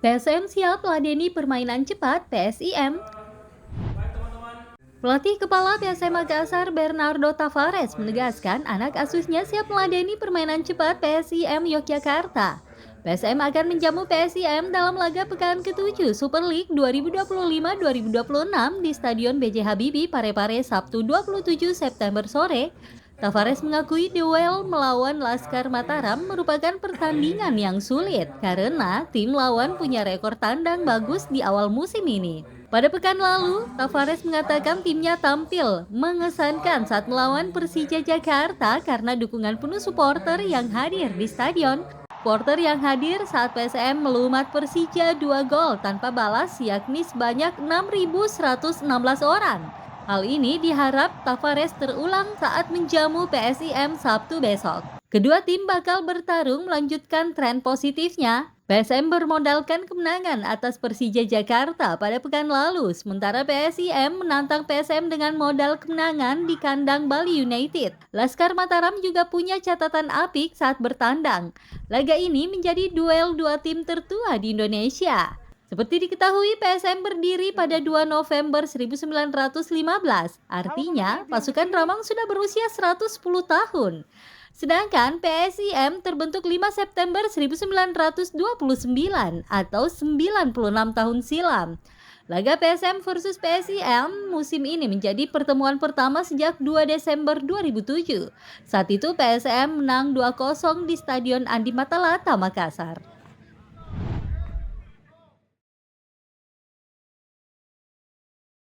PSM siap meladeni permainan cepat PSIM. Pelatih kepala PSM Makassar Bernardo Tavares menegaskan anak asuhnya siap meladeni permainan cepat PSIM Yogyakarta. PSM akan menjamu PSIM dalam laga pekan ke-7 Super League 2025-2026 di Stadion B.J. Habibie Parepare Sabtu 27 September sore. Tavares mengakui duel melawan Laskar Mataram merupakan pertandingan yang sulit karena tim lawan punya rekor tandang bagus di awal musim ini. Pada pekan lalu, Tavares mengatakan timnya tampil mengesankan saat melawan Persija Jakarta karena dukungan penuh supporter yang hadir di stadion. Supporter yang hadir saat PSM melumat Persija 2 gol tanpa balas yakni sebanyak 6.116 orang. Hal ini diharap Tavares terulang saat menjamu PSIM Sabtu besok. Kedua tim bakal bertarung melanjutkan tren positifnya. PSM bermodalkan kemenangan atas Persija Jakarta pada pekan lalu, sementara PSIM menantang PSM dengan modal kemenangan di kandang Bali United. Laskar Mataram juga punya catatan apik saat bertandang. Laga ini menjadi duel dua tim tertua di Indonesia. Seperti diketahui, PSM berdiri pada 2 November 1915. Artinya, pasukan Ramang sudah berusia 110 tahun. Sedangkan PSIM terbentuk 5 September 1929 atau 96 tahun silam. Laga PSM versus PSIM musim ini menjadi pertemuan pertama sejak 2 Desember 2007. Saat itu PSM menang 2-0 di Stadion Andi Matalata, Makassar.